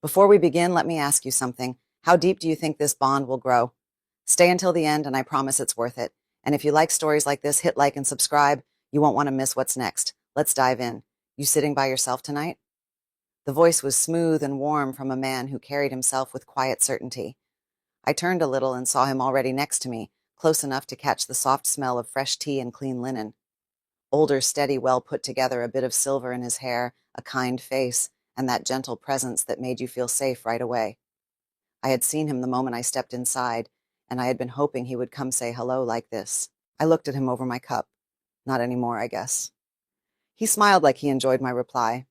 Before we begin, let me ask you something. How deep do you think this bond will grow? Stay until the end, and I promise it's worth it. And if you like stories like this, hit like and subscribe. You won't want to miss what's next. Let's dive in. You sitting by yourself tonight? The voice was smooth and warm from a man who carried himself with quiet certainty. I turned a little and saw him already next to me, close enough to catch the soft smell of fresh tea and clean linen. Older, steady, well put together, a bit of silver in his hair, a kind face, and that gentle presence that made you feel safe right away. I had seen him the moment I stepped inside, and I had been hoping he would come say hello like this. I looked at him over my cup. Not anymore, I guess. He smiled like he enjoyed my reply.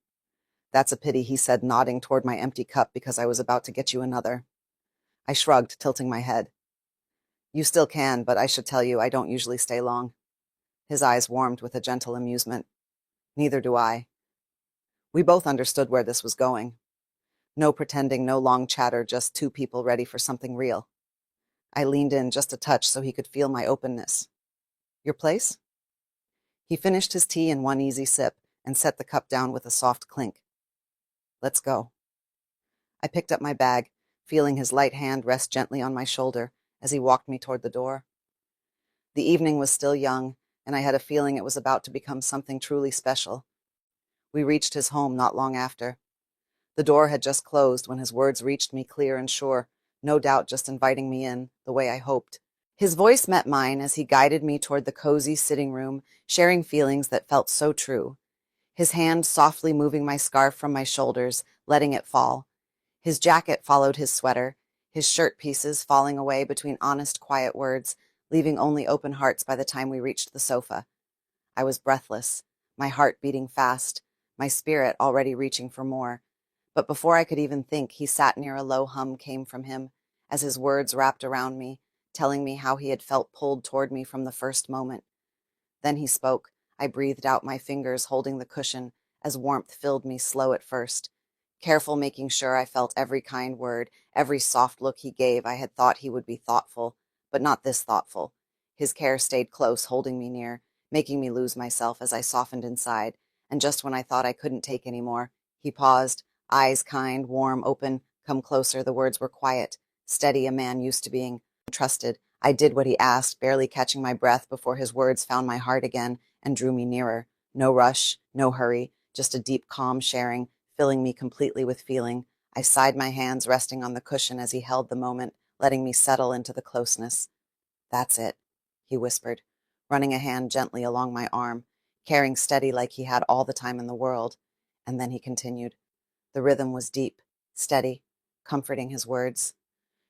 That's a pity, he said, nodding toward my empty cup because I was about to get you another. I shrugged, tilting my head. You still can, but I should tell you I don't usually stay long. His eyes warmed with a gentle amusement. Neither do I. We both understood where this was going. No pretending, no long chatter, just two people ready for something real. I leaned in just a touch so he could feel my openness. Your place? He finished his tea in one easy sip and set the cup down with a soft clink. Let's go. I picked up my bag, feeling his light hand rest gently on my shoulder as he walked me toward the door. The evening was still young, and I had a feeling it was about to become something truly special. We reached his home not long after. The door had just closed when his words reached me clear and sure, no doubt just inviting me in, the way I hoped. His voice met mine as he guided me toward the cozy sitting room, sharing feelings that felt so true. His hand softly moving my scarf from my shoulders, letting it fall. His jacket followed his sweater, his shirt pieces falling away between honest, quiet words, leaving only open hearts by the time we reached the sofa. I was breathless, my heart beating fast, my spirit already reaching for more. But before I could even think, he sat near. A low hum came from him as his words wrapped around me, telling me how he had felt pulled toward me from the first moment. Then he spoke. I breathed out, my fingers holding the cushion as warmth filled me, slow at first. Careful, making sure I felt every kind word, every soft look he gave. I had thought he would be thoughtful, but not this thoughtful. His care stayed close, holding me near, making me lose myself as I softened inside. And just when I thought I couldn't take any more, he paused, eyes kind, warm, open. Come closer. The words were quiet, steady, a man used to being trusted. I did what he asked, barely catching my breath before his words found my heart again and drew me nearer. No rush, no hurry, just a deep, calm sharing, filling me completely with feeling. I sighed, my hands resting on the cushion as he held the moment, letting me settle into the closeness. That's it, he whispered, running a hand gently along my arm, caring steady like he had all the time in the world. And then he continued. The rhythm was deep, steady, comforting, his words.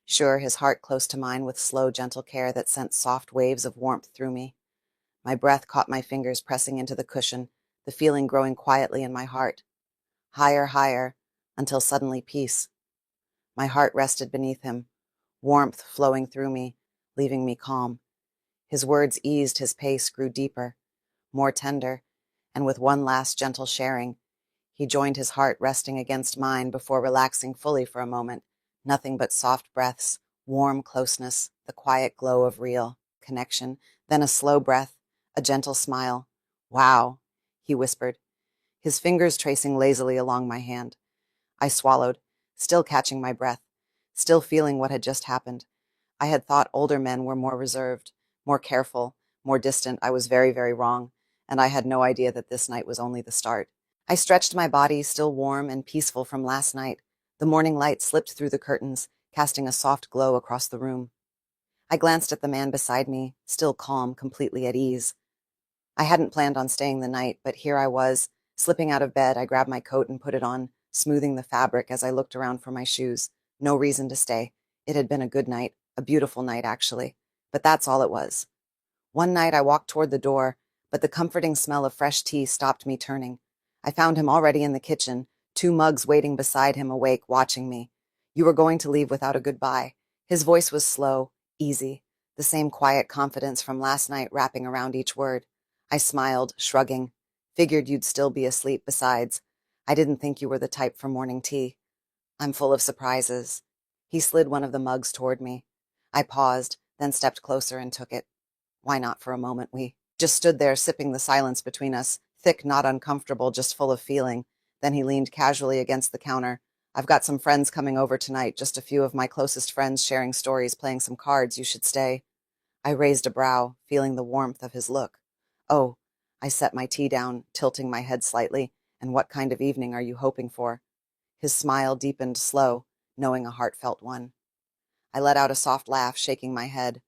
Sure, his heart close to mine with slow, gentle care that sent soft waves of warmth through me. My breath caught my fingers pressing into the cushion, the feeling growing quietly in my heart. Higher, higher, until suddenly peace. My heart rested beneath him, warmth flowing through me, leaving me calm. His words eased, his pace grew deeper, more tender, and with one last gentle sharing, he joined his heart resting against mine before relaxing fully for a moment. Nothing but soft breaths, warm closeness, the quiet glow of real connection, then a slow breath, a gentle smile. Wow, he whispered, his fingers tracing lazily along my hand. I swallowed, still catching my breath, still feeling what had just happened. I had thought older men were more reserved, more careful, more distant. I was very, very wrong, and I had no idea that this night was only the start. I stretched my body, still warm and peaceful from last night. The morning light slipped through the curtains, casting a soft glow across the room. I glanced at the man beside me, still calm, completely at ease. I hadn't planned on staying the night, but here I was. Slipping out of bed, I grabbed my coat and put it on, smoothing the fabric as I looked around for my shoes. No reason to stay. It had been a good night, a beautiful night, actually. But that's all it was. One night I walked toward the door, but the comforting smell of fresh tea stopped me turning. I found him already in the kitchen, two mugs waiting beside him, awake, watching me. You were going to leave without a goodbye. His voice was slow, easy, the same quiet confidence from last night wrapping around each word. I smiled, shrugging. Figured you'd still be asleep. Besides, I didn't think you were the type for morning tea. I'm full of surprises. He slid one of the mugs toward me. I paused, then stepped closer and took it. Why not for a moment? We just stood there, sipping the silence between us, thick, not uncomfortable, just full of feeling. Then he leaned casually against the counter, I've got some friends coming over tonight, just a few of my closest friends sharing stories, playing some cards. You should stay. I raised a brow, feeling the warmth of his look. Oh, I set my tea down, tilting my head slightly. And what kind of evening are you hoping for? His smile deepened slow, knowing a heartfelt one. I let out a soft laugh, shaking my head.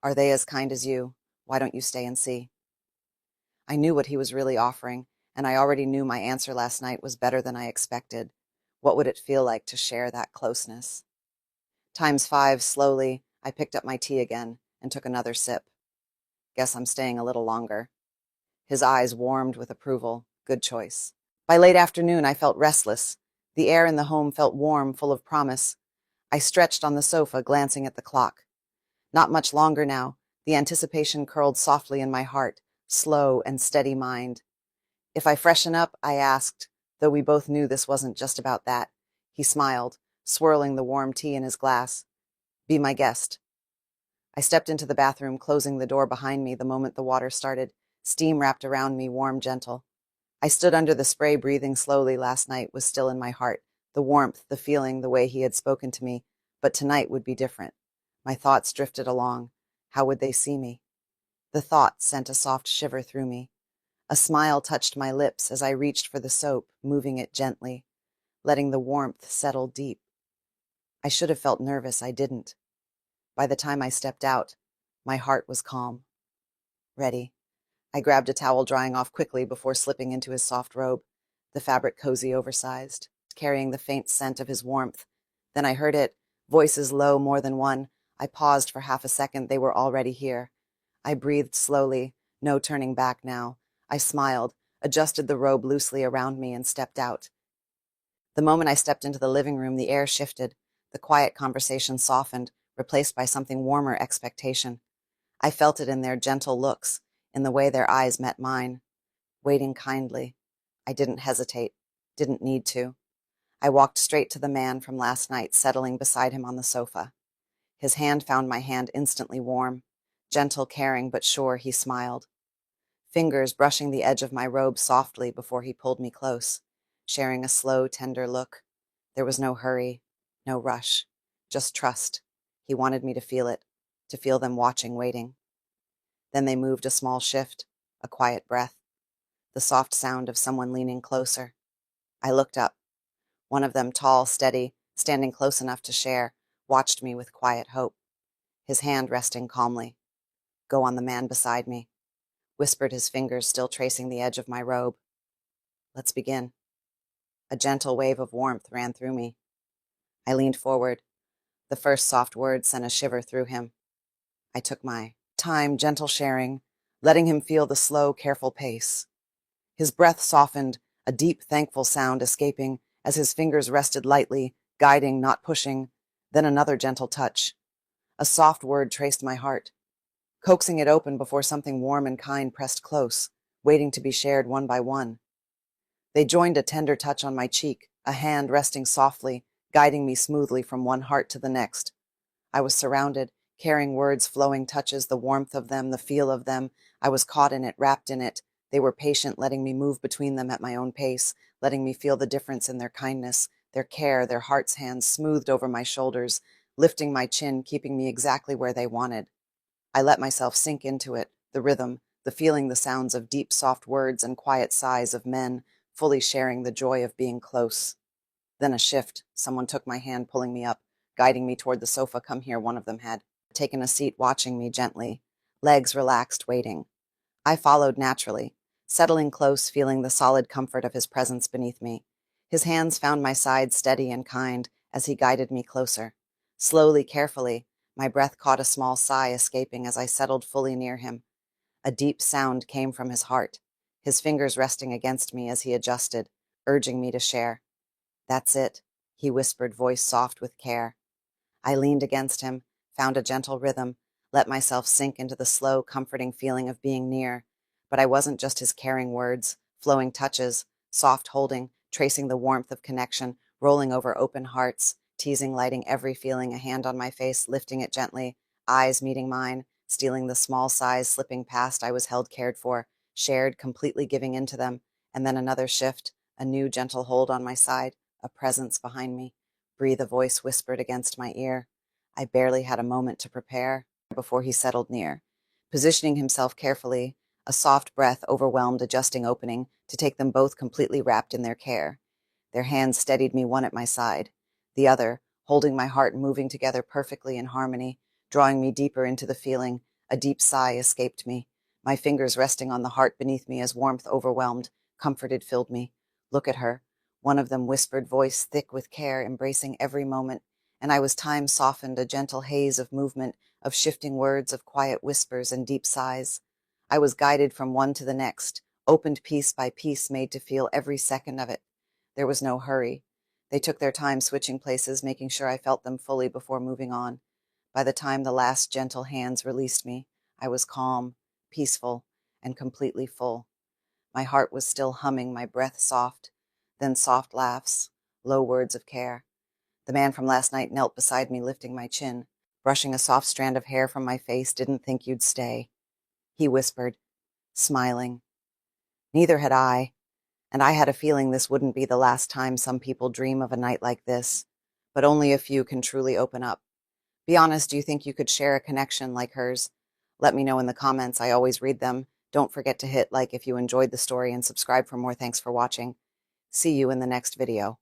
Are they as kind as you? Why don't you stay and see? I knew what he was really offering, and I already knew my answer last night was better than I expected. What would it feel like to share that closeness? Times five, slowly, I picked up my tea again and took another sip. Guess I'm staying a little longer. His eyes warmed with approval. Good choice. By late afternoon, I felt restless. The air in the home felt warm, full of promise. I stretched on the sofa, glancing at the clock. Not much longer now. The anticipation curled softly in my heart, slow and steady mind. If I freshen up, I asked, though we both knew this wasn't just about that. He smiled, swirling the warm tea in his glass. Be my guest. I stepped into the bathroom, closing the door behind me the moment the water started. Steam wrapped around me, warm, gentle. I stood under the spray, breathing slowly. Last night was still in my heart. The warmth, the feeling, the way he had spoken to me. But tonight would be different. My thoughts drifted along. How would they see me? The thought sent a soft shiver through me. A smile touched my lips as I reached for the soap, moving it gently, letting the warmth settle deep. I should have felt nervous. I didn't. By the time I stepped out, my heart was calm. Ready. I grabbed a towel, drying off quickly before slipping into his soft robe, the fabric cozy, oversized, carrying the faint scent of his warmth. Then I heard it, voices low, more than one. I paused for half a second. They were already here. I breathed slowly, no turning back now. I smiled, adjusted the robe loosely around me, and stepped out. The moment I stepped into the living room, the air shifted. The quiet conversation softened, replaced by something warmer, expectation. I felt it in their gentle looks, in the way their eyes met mine, waiting kindly. I didn't hesitate, didn't need to. I walked straight to the man from last night, settling beside him on the sofa. His hand found my hand, instantly warm. Gentle, caring, but sure. He smiled. Fingers brushing the edge of my robe softly before he pulled me close, sharing a slow, tender look. There was no hurry, no rush, just trust. He wanted me to feel them watching, waiting. Then they moved, a small shift, a quiet breath, the soft sound of someone leaning closer. I looked up. One of them, tall, steady, standing close enough to share, watched me with quiet hope, his hand resting calmly. Go on, the man beside me whispered, his fingers still tracing the edge of my robe. Let's begin. A gentle wave of warmth ran through me. I leaned forward. The first soft word sent a shiver through him. I took my time, gentle sharing, letting him feel the slow, careful pace. His breath softened, a deep, thankful sound escaping as his fingers rested lightly, guiding, not pushing. Then another gentle touch. A soft word traced my heart, coaxing it open before something warm and kind pressed close, waiting to be shared one by one. They joined, a tender touch on my cheek, a hand resting softly, guiding me smoothly from one heart to the next. I was surrounded, carrying words, flowing touches, the warmth of them, the feel of them. I was caught in it, wrapped in it. They were patient, letting me move between them at my own pace, letting me feel the difference in their kindness, their care, their heart's hands smoothed over my shoulders, lifting my chin, keeping me exactly where they wanted. I let myself sink into it, the rhythm, the feeling, the sounds of deep, soft words and quiet sighs of men, fully sharing the joy of being close. Then a shift. Someone took my hand, pulling me up, guiding me toward the sofa. Come here, one of them had taken a seat, watching me gently, legs relaxed, waiting. I followed naturally, settling close, feeling the solid comfort of his presence beneath me. His hands found my side, steady and kind, as he guided me closer. Slowly, carefully, my breath caught a small sigh escaping as I settled fully near him. A deep sound came from his heart, his fingers resting against me as he adjusted, urging me to share. That's it, he whispered, voice soft with care. I leaned against him, found a gentle rhythm, let myself sink into the slow, comforting feeling of being near. But I wasn't just his caring words, flowing touches, soft holding, tracing the warmth of connection, rolling over open hearts, teasing, lighting every feeling, a hand on my face, lifting it gently, eyes meeting mine, stealing the small sighs, slipping past. I was held, cared for, shared, completely giving into them. And then another shift, a new gentle hold on my side, a presence behind me, Breathe, a voice whispered against my ear. I barely had a moment to prepare before he settled near. Positioning himself carefully, a soft breath overwhelmed a justing opening to take them both completely wrapped in their care. Their hands steadied me, one at my side, the other holding my heart, moving together perfectly in harmony, drawing me deeper into the feeling. A deep sigh escaped me, my fingers resting on the heart beneath me as warmth overwhelmed, comforted filled me. Look at her, one of them whispered, voice thick with care, embracing every moment, and I was time softened, a gentle haze of movement, of shifting words, of quiet whispers and deep sighs. I was guided from one to the next, opened piece by piece, made to feel every second of it. There was no hurry. They took their time switching places, making sure I felt them fully before moving on. By the time the last gentle hands released me, I was calm, peaceful, and completely full. My heart was still humming, my breath soft, then soft laughs, low words of care. The man from last night knelt beside me, lifting my chin, brushing a soft strand of hair from my face. Didn't think you'd stay, he whispered, smiling. Neither had I, and I had a feeling this wouldn't be the last time. Some people dream of a night like this, but only a few can truly open up. Be honest, do you think you could share a connection like hers? Let me know in the comments. I always read them. Don't forget to hit like if you enjoyed the story and subscribe for more. Thanks for watching. See you in the next video.